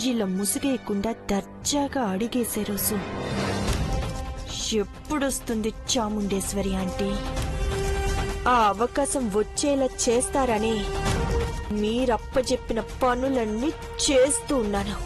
ఇలా ముసుగేయకుండా దర్జాగా అడిగేసే రోజు ఎప్పుడొస్తుంది చాముండేశ్వరి ఆంటీ? ఆ అవకాశం వచ్చేలా చేస్తారని మీరప్పచెప్పిన పనులన్నీ చేస్తూ ఉన్నాను.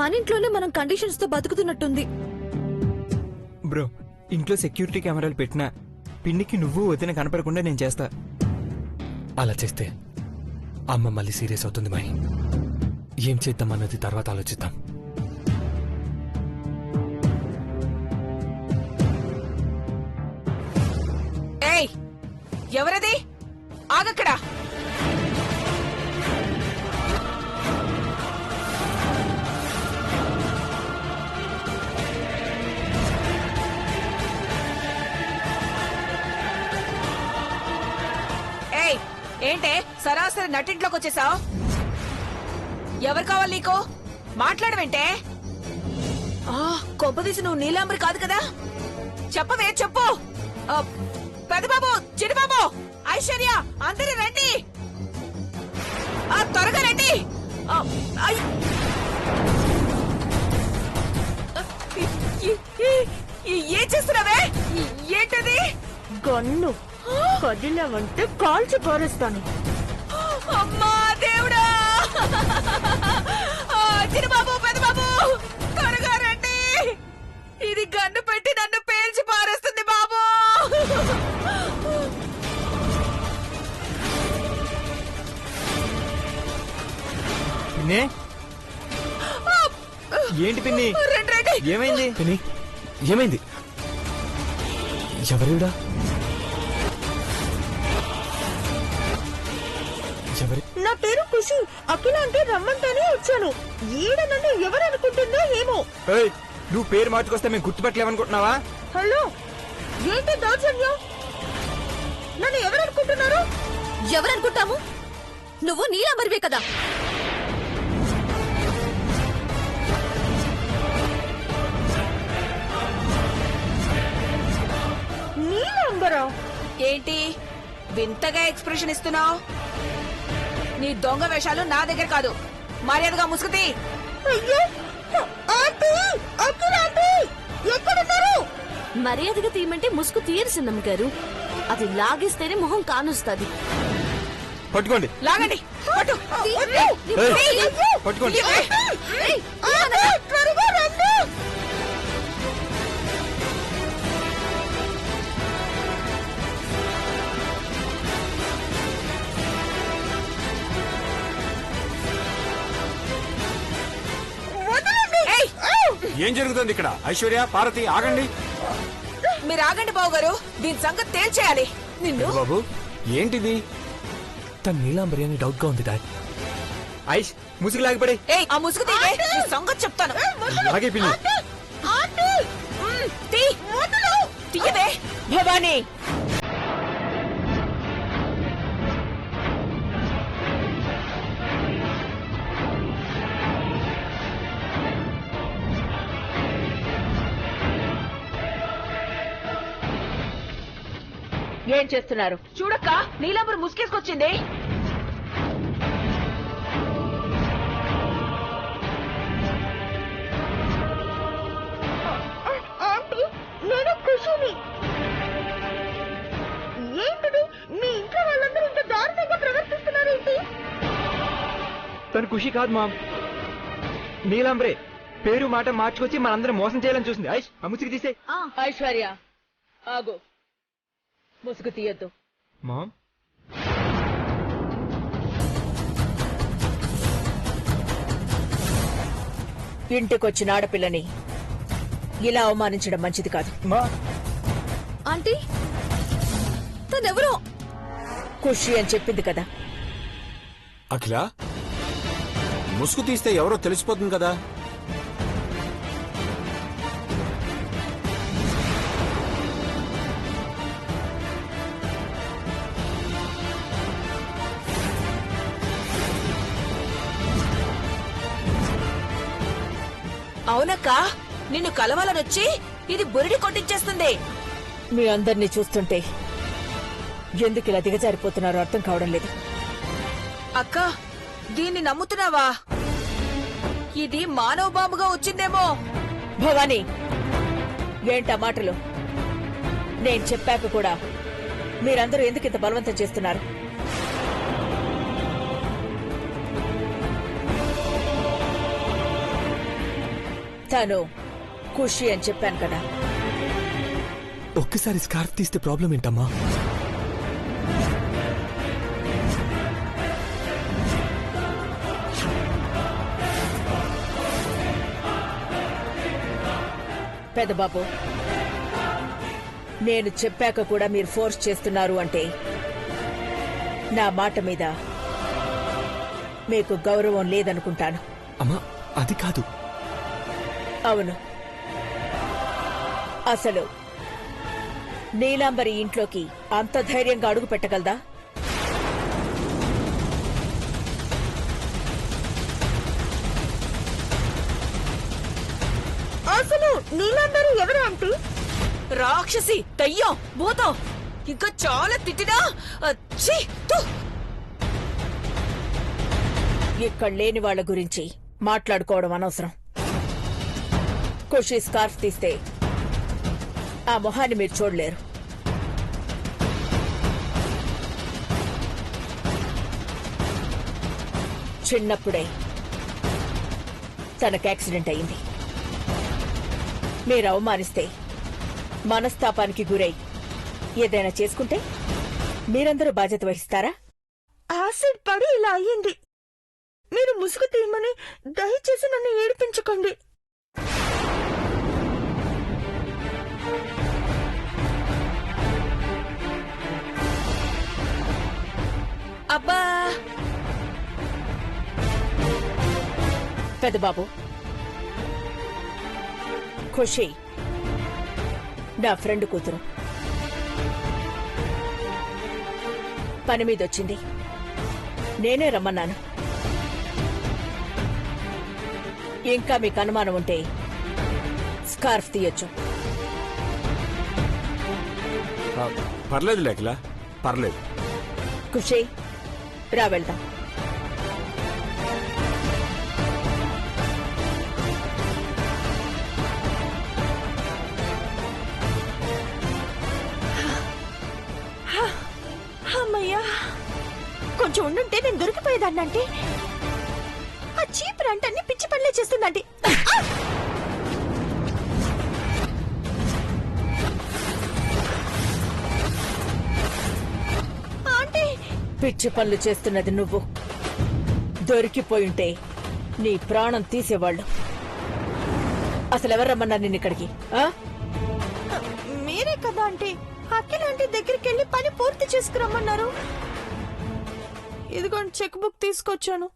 మన ఇంట్లోనే మనం కండిషన్స్ తో బతుకుతున్నట్టుంది. బ్రో, ఇంట్లో సెక్యూరిటీ కెమెరాలు పెట్టినా పిన్నికి నువ్వు వదిన కనపడకుండా నేను చేస్తా. అలా చేస్తే అమ్మ మళ్ళీ సీరియస్ అవుతుంది మై. ఏం చేద్దాం అన్నది తర్వాత ఆలోచిద్దాం. ఏయ్, ఎవరది? ఆగక్కడా. ఏయ్, ఏంటే సరాసరి నటింట్లోకి వచ్చేసావు? ఎవరు కావాలి నీకు? మాట్లాడవేంటే? కొంపదీసి నువ్వు నీలాంబరి కాదు కదా? చెప్పవే, చెప్పు. పెద్దబాబు, చిన్నబాబు, ఐశ్వర్య, అందరూ రండి, త్వరగా రండి. ఏం చేస్తున్నావే? ఏంటది? గన్ను కదిలావంటే కాల్చి పారేస్తాను. అమ్మా దేవుడా! చిన్నబాబు, పెద్దబాబు, త్వరగా రండి. ఇది గన్ను పెట్టి నన్ను పేల్చి పారేస్తుంది బాబు. పిన్ని, ఏంటి పిన్ని? రండి. ఏమైంది? పిన్ని, ఏమైంది? ఎవరిడా? ఎవరి? నా పేరు ఖుషి. అఖిల అంటే రమ్మంటానే వచ్చాను. ఈడ నన్ను ఎవరనుకుంటుందో ఏమో. ఏయ్, నువ్వు పేరు మార్చుకొస్తే మేము గుర్తుపట్టలేమనుకుంటున్నావా? హలో, ఏంటి దౌర్జన్యం? నన్ను ఎవరనుకుంటున్నారు? ఎవరనుకుంటాము? నువ్వు నీలాంబరివే కదా? నీలాంబరా? ఏంటి వింతగా ఎక్స్ప్రెషన్ ఇస్తున్నావు? నీ దొంగ వేషాలు నా దగ్గర కాదు. మర్యాదగా ముసుగుతీ. అయ్యో ఆంటీ, అఖిల ఆంటీ ఎక్కడున్నారు? మర్యాదగా తీయమంటే ముసుగు తీయరు సిన్నమ్మ గారు. అది లాగేస్తేనే మొహం కానొస్తుంది. పట్టుకోండి. లాగండి. పట్టు. పట్టుకోండి. త్వరగా రండి. ఏం జరుగుతుంది ఇక్కడ? ఐశ్వర్య, పార్వతి, ఆగండి. మీరు ఆగండి బాబు గారు, దీని సంగతి తేల్చేయాలి. నిన్ను బాబు, ఏంటిది? తన నీలాంబరి అని డౌట్ గా ఉంది డాడ్. ఐష్, ముసుగు లాగిపడి. ఏయ్, ఆ ముసుగు తీవే, నీ సంగతి చెప్తాను. లాగే పిన్ని. తీ. తీయవే భవానీ. ఏం చేస్తున్నారు? చూడక్క, నీలాంబరి ముసుగేసుకొచ్చింది. ఆంటీ, నేను ఖుషిని. ఏంటిది? మీ ఇంట్లో వాళ్ళందరూ ఇంత దారుణంగా ప్రవర్తిస్తున్నారేంటి? తను ఖుషి కాదు మామ్, నీలాంబరే. పేరు మాట మార్చుకొచ్చి మనందరం మోసం చేయాలని చూసింది. ఐష్, ఆ ముసుగు తీసే. ఐశ్వర్య, ఆగు. ముసుగు తీయద్దు. మామ్, ఇంటికొచ్చిన ఆడపిల్లని ఇలా అవమానించడం మంచిది కాదు. ఆంటీ, తనెవరో ఖుషి అని చెప్పింది కదా. అఖిల, ముసుగు తీస్తే ఎవరో తెలిసిపోతుంది కదా. అవునక్క, నిన్ను కలవాలనొచ్చి ఇది బురిడి కొట్టించేస్తుంది. మీ అందరినీ చూస్తుంటే ఎందుకు ఇలా దిగజారిపోతున్నారో అర్థం కావడం లేదు. అక్క, దీన్ని నమ్ముతున్నావా? ఇది మానవ బాంబుగా వచ్చిందేమో. భవానీ, ఏంటా మాటలు? నేను చెప్పాక కూడా మీరందరూ ఎందుకు ఇంత బలవంతం చేస్తున్నారు? తను ఖుషి అని చెప్పాను కదా. ఒక్కసారి స్కార్ఫ్ తీస్తే ప్రాబ్లం ఏంటమ్మా? పెద్దబాబు, నేను చెప్పాక కూడా మీరు ఫోర్స్ చేస్తున్నారు అంటే నా మాట మీద మీకు గౌరవం లేదనుకుంటాను. అమ్మా అది కాదు. అవును, అసలు నీలాంబరి ఇంట్లోకి అంత ధైర్యంగా అడుగు పెట్టగలదా? అసలు నీలందరూ ఎవరు ఆంటీ? రాక్షసి, దయ్యం, భూతం, ఇంకా చాలా తిట్టినా ఛీ, థు. ఇక్కడ లేని వాళ్ళ గురించి మాట్లాడుకోవడం అనవసరం. ఖుషి స్కార్ఫ్ తీస్తే ఆ మొహాన్ని మీరు చూడలేరు. చిన్నప్పుడే తనకు యాక్సిడెంట్ అయింది. మీరు అవమానిస్తే, మనస్తాపానికి గురై ఏదైనా చేసుకుంటే మీరందరూ బాధ్యత వహిస్తారా? యాసిడ్ పడి ఇలా అయ్యింది. మీరు ముసుగు తీయమని దయచేసి నన్ను ఏడిపించకండి. అబ్బా, పెద్దబాబు, ఖుషి నా ఫ్రెండ్ కూతురు. పని మీదొచ్చింది, నేనే రమ్మన్నాను. ఇంకా మీకు అనుమానం ఉంటే స్కార్ఫ్ తీయొచ్చు. పర్లేదు లేకలా, పర్లేదు. ఖుషి, రా వెళ్దాం. అమ్మయ్యా, కొంచెం ఉండుంటే నేను దొరికిపోయేదాన్నంటే. ఆ చీప్ రంటన్ని పిచ్చి పనులే చేస్తుందండి. ఆంటీ, పిచ్చి పనులు చేస్తున్నది నువ్వు. దొరికిపోయుంటే నీ ప్రాణం తీసేవాళ్ళు. అసలు ఎవరు రమ్మన్నారు నిన్ను ఇక్కడికి? ఆ? మీరే కదా ఆంటీ అఖిల్ ఆంటీ దగ్గరికి వెళ్ళి పని పూర్తి చేసుకురమ్మన్నారు. ఇదిగోండి చెక్ బుక్ తీసుకొచ్చాను.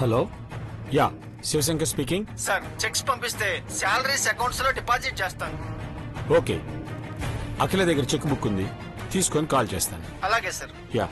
Hello, ya, Shivshankar speaking. Sir, cheques పంపిస్తే శాలరీస్ అకౌంట్స్ లో డిపాజిట్ చేస్తాను. ఓకే, అఖిల దగ్గర చెక్ బుక్ ఉంది, తీసుకొని కాల్ చేస్తాను. అలాగే సార్. యా.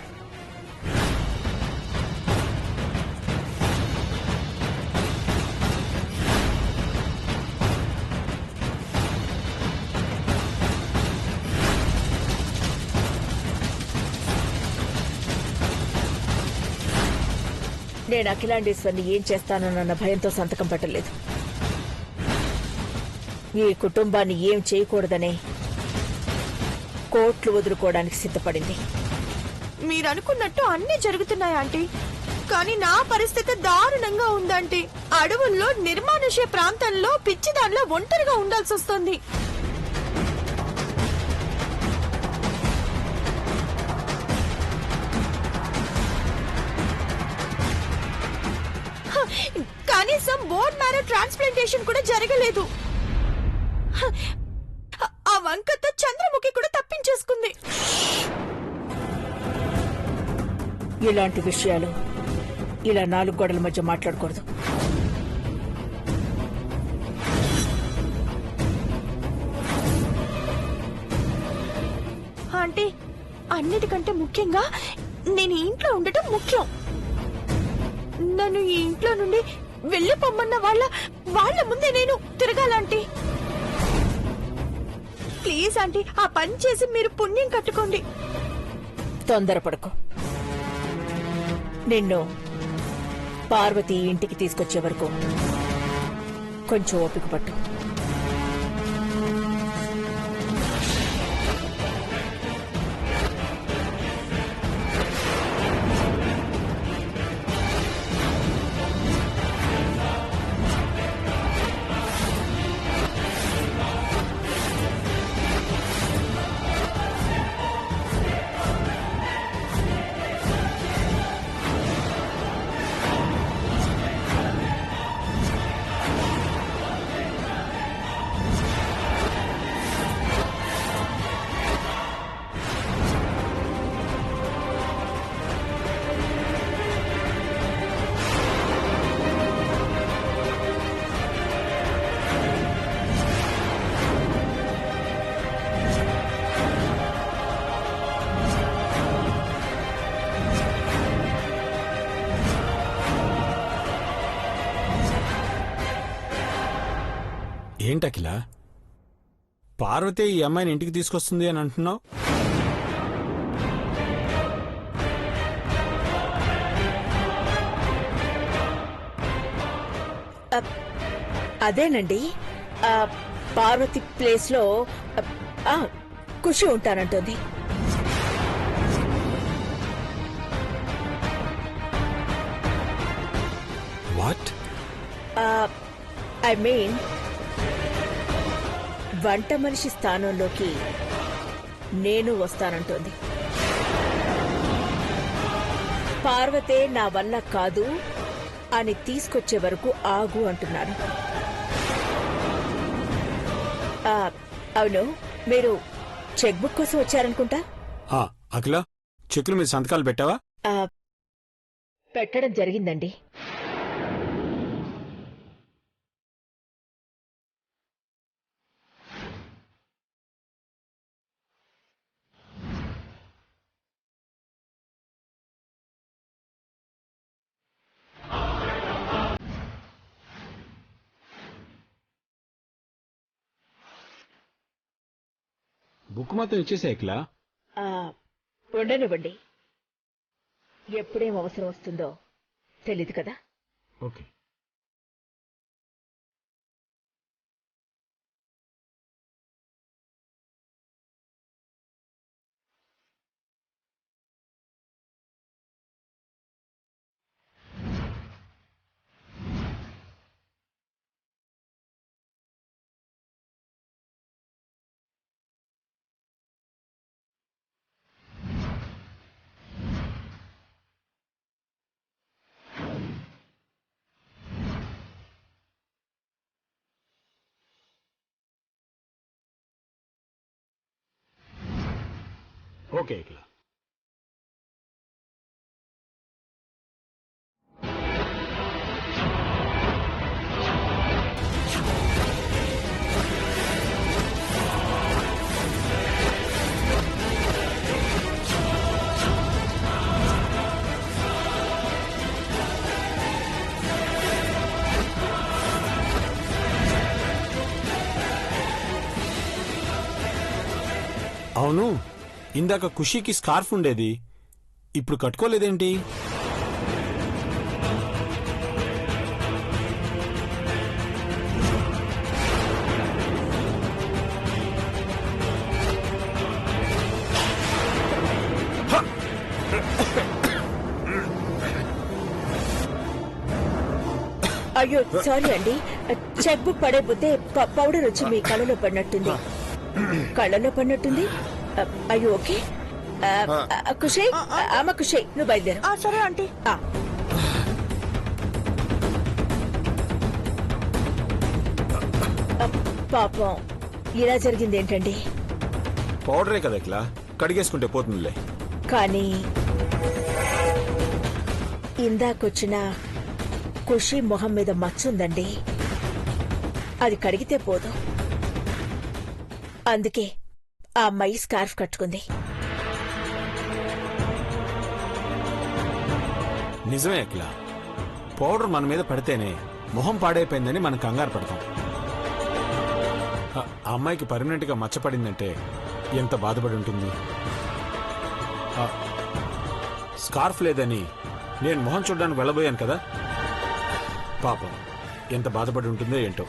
నేను అఖిలాండేశ్వర్ని ఏం చేస్తానన్న భయంతో సంతకం పెట్టలేదు. ఈ కుటుంబాన్ని ఏం చేయకూడదనే కోట్లు వదులుకోవడానికి సిద్ధపడింది. మీరనుకున్నట్టు అన్ని జరుగుతున్నాయి ఆంటీ, కానీ నా పరిస్థితి దారుణంగా ఉందంటీ. అడవుల్లో నిర్మానుష్య ప్రాంతంలో పిచ్చిదానిలో ఒంటరిగా ఉండాల్సి వస్తుంది. కనీసం బోన్ మ్యారో ట్రాన్స్ప్లాంటేషన్ కూడా జరగలేదు. ఆ వంకతో చంద్రముఖి కూడా తప్పించేసుకుంది. ఇలాంటి విషయాలు ఇలా 4 గోడల మధ్య మాట్లాడకూడదు. ఆంటీ అన్నిటికంటే ముఖ్యంగా నేను ఈ ఇంట్లో ఉండటం ముఖ్యం. నన్ను ఈ ఇంట్లో నుండి వెళ్ళిపోమ్మన్న వాళ్ళ ముందే నేను తిరగాలంటీ. ప్లీజ్ ఆంటీ, ఆ పని చేసి మీరు పుణ్యం కట్టుకోండి. తొందరపడకు. నిన్ను పార్వతి ఇంటికి తీసుకొచ్చే వరకు కొంచెం ఓపిక పట్టు. ఏంటకిలా, పార్వతి ఈ అమ్మాయిని ఇంటికి తీసుకొస్తుంది అని అంటున్నావు? అదేనండి, పార్వతి ప్లేస్ లో ఖుషి ఉంటానంటుంది. వాట్? ఐ మీన్ వంట మనిషి స్థానంలోకి నేను వస్తానంటోంది. పార్వతే నా వల్ల కాదు అని తీసుకొచ్చే వరకు ఆగు అంటున్నాను. అవును, మీరు చెక్ బుక్ కోసం వచ్చారనుకుంటా. అఖిల, చెక్కులు మీద సంతకాలు పెట్టావా? పెట్టడం జరిగిందండి. బుక్ మొత్తం ఇచ్చేసా అఖిల. ఉండనివ్వండి, ఎప్పుడేం అవసరం వస్తుందో తెలీదు కదా. ఓకే. ఓకే అఖిల. అవును, ఇందాక ఖుషీకి స్కార్ఫ్ ఉండేది, ఇప్పుడు కట్టుకోలేదేంటి? అయ్యో సారీ అండి, చెక్ బుక్ పడే బుద్ధే పౌడర్ వచ్చి మీ కళ్ళలో పడినట్టుంది. కళ్ళలో పడినట్టుంది. అయ్యో ఓకే. ఖుషి, అమ్మ ఖుషి, నువ్వు బయలుదేరు. సరే ఆంటీ. పాపం ఇలా జరిగింది ఏంటండి? పౌడరే కదా అఖిల, కడిగేసుకుంటే పోతుందిలే. కానీ ఇందాకొచ్చిన ఖుషి మొహం మీద మచ్చుందండి. అది కడిగితే పోదు. అందుకే ఆ అమ్మాయి స్కార్ఫ్ కట్టుకుంది. నిజమే అఖిల, పౌడర్ మన మీద పడితేనే మొహం పాడైపోయిందని మనం కంగారు పడతాం. ఆ అమ్మాయికి పర్మనెంట్ గా మచ్చపడిందంటే ఎంత బాధపడి ఉంటుంది. స్కార్ఫ్ లేదని నేను మొహం చూడడానికి వెళ్ళబోయాను కదా, పాపం ఎంత బాధపడి ఉంటుందో ఏంటో.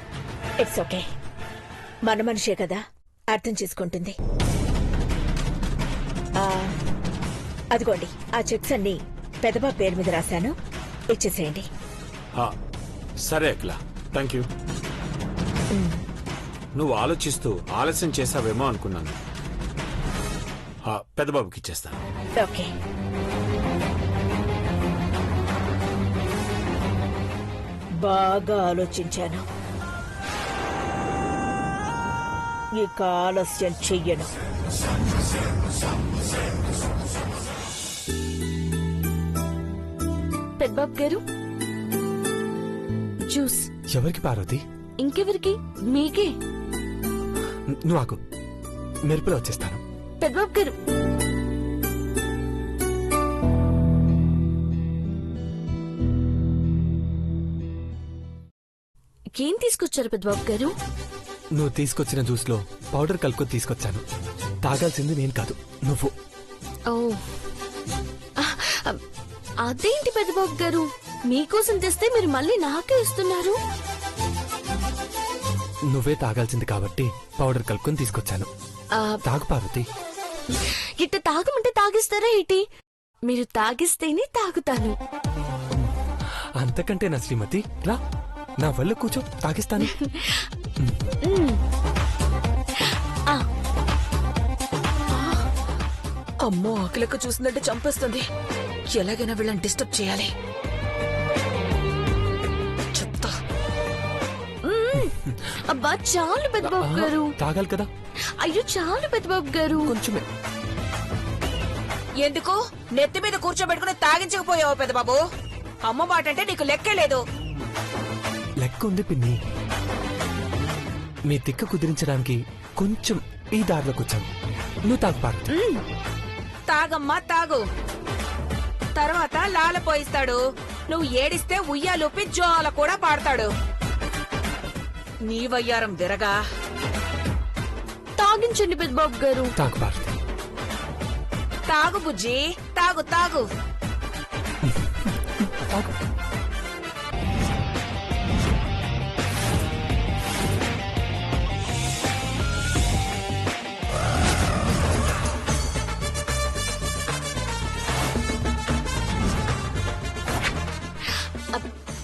ఇట్స్ ఓకే, మన మనిషే కదా, అర్థం చేసుకుంటుంది. అదిగోండి, ఆ చెక్స్ అన్ని పెదబా పేరు మీద రాశాను, ఇచ్చేసేయండి. సరే అఖిల, థ్యాంక్ యూ. నువ్వు ఆలోచిస్తూ ఆలస్యం చేసావేమో అనుకున్నాను. పెద్దబాబుకి ఇచ్చేస్తాను. ఓకే. బాగా ఆలోచించాను, ఇక ఆలస్యం చెయ్యను. పెద్దబాబు గారు, జ్యూస్. ఎవరికి పార్వతి? ఇంకెవరికి? మీకే. నువ్వు ఆకు, మెరుపులో వచ్చేస్తాను. పెద్దబాబు గారు, ఏం తీసుకొచ్చారు పెద్దబాబు గారు? నువ్వు తీసుకొచ్చిన జ్యూస్ లో పౌడర్ కలుపుకొని తీసుకొచ్చాను. తాగాల్సింది నేను కాదు, నువ్వు. ఓ, అదేంటి పెద్దబాబు గారు, మీకోసం తెస్తే మీరు మళ్ళీ నాకే ఇస్తున్నారు? నువ్వే తాగాల్సింది కాబట్టి పౌడర్ కలుపుకొని తీసుకొచ్చాను. తాగు పార్వతి. ఇట్ట తాగమంటే తాగిస్తారా ఏంటి? మీరు తాగిస్తేనే తాగుతాను. అంతకంటే నా శ్రీమతి, రా నా వల్ల కూర్చో, తాగిస్తాను. అమ్మో, ఆకలిక చూసిందంటే చంపేస్తుంది. ఎలాగైనా వీళ్ళని డిస్టర్బ్ చేయాలి. చెప్తా. అబ్బా చాలు పెద్దబాబు గారు. తాగాలి కదా. అయ్యో చాలు పెద్దబాబు గారు. కొంచెమే. ఎందుకు నెత్తి మీద కూర్చోబెట్టుకుని తాగించకపోయావు పెద్దబాబు? అమ్మ మాట అంటే నీకు లెక్కే లేదు. లెక్క ఉంది పిన్ని. మీ తిక్క కుదిరించడానికి కొంచెం ఈ దారిలోకి వచ్చాను. నువ్వు తాగు పార్వతి. తాగమ్మా తాగు. తర్వాత లాల పోయిస్తాడు. నువ్వు ఏడిస్తే ఉయ్యాలూపి జోల కూడా పాడతాడు. నీ వయ్యారం విరగా. తాగించండి పెద్దబాబు గారు. తాగు పార్వతి. తాగు బుజ్జి, తాగు తాగు. తాగు.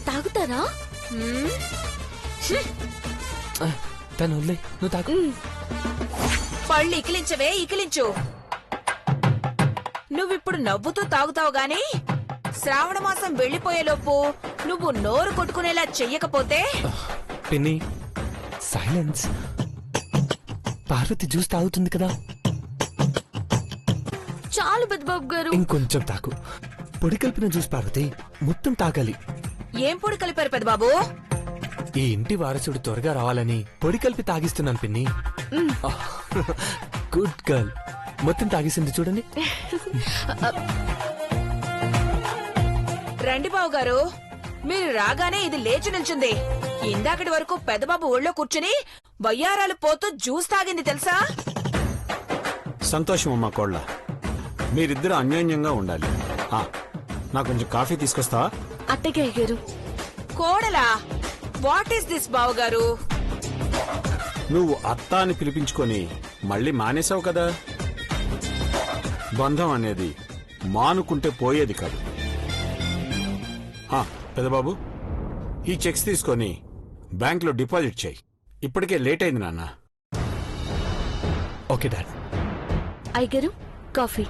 తాగుతారా? తను వదిలే, నువ్వు తాగు. పళ్ళు ఇకిలించవే, ఇకిలించు. నువ్విప్పుడు నవ్వుతూ తాగుతావు గాని శ్రావణ మాసం వెళ్లిపోయేలోపు నువ్వు నోరు కొట్టుకునేలా చెయ్యకపోతే. పిన్ని సైలెన్స్. పార్వతి జ్యూస్ తాగుతుంది కదా. చాలు పెద్దబాబు గారు. ఇంకొంచెం తాగు. పొడి కలిపిన జ్యూస్ పార్వతి, మొత్తం తాగాలి. ఏం పొడి కలిపారు పెద్దబాబు? ఈ ఇంటి వారసుడు త్వరగా రావాలని పొడి కలిపి తాగిస్తున్నాను పిన్ని. Good girl. మొత్తం తాగేసింది చూడండి. రండి బావు గారు, మీరు రాగానే ఇది లేచి నిల్చుంది. ఇందాకటి వరకు పెద్దబాబు ఒళ్ళో కూర్చుని వయ్యారాలు పోతూ జ్యూస్ తాగింది తెలుసా? సంతోషం అమ్మా కోళ్ళ, మీరిద్దరు అన్యోన్యంగా ఉండాలి. నాకు కొంచెం కాఫీ తీసుకొస్తావా? అట్టగే గారు. కోడలా? వాట్ ఈస్ దిస్ బావు గారు? నువ్వు అత్త అని పిలిపించుకొని మళ్ళీ మానేశావు కదా. బంధం అనేది మానుకుంటే పోయేది కాదు. పెద్దబాబు, ఈ చెక్స్ తీసుకొని బ్యాంక్లో డిపాజిట్ చేయి. ఇప్పటికే లేట్ అయింది నాన్న. Okay dad. అయ్యగారు కాఫీ.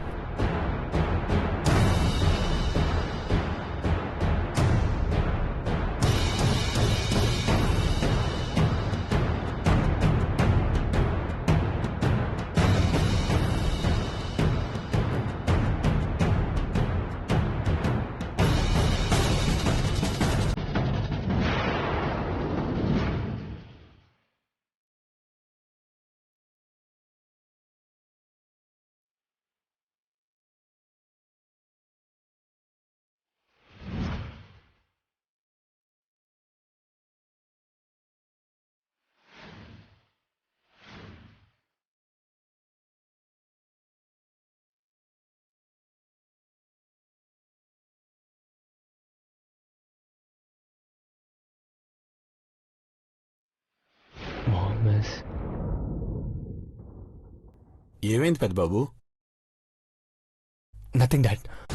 ఏమైంది పెద్దబాబు? Nothing dad.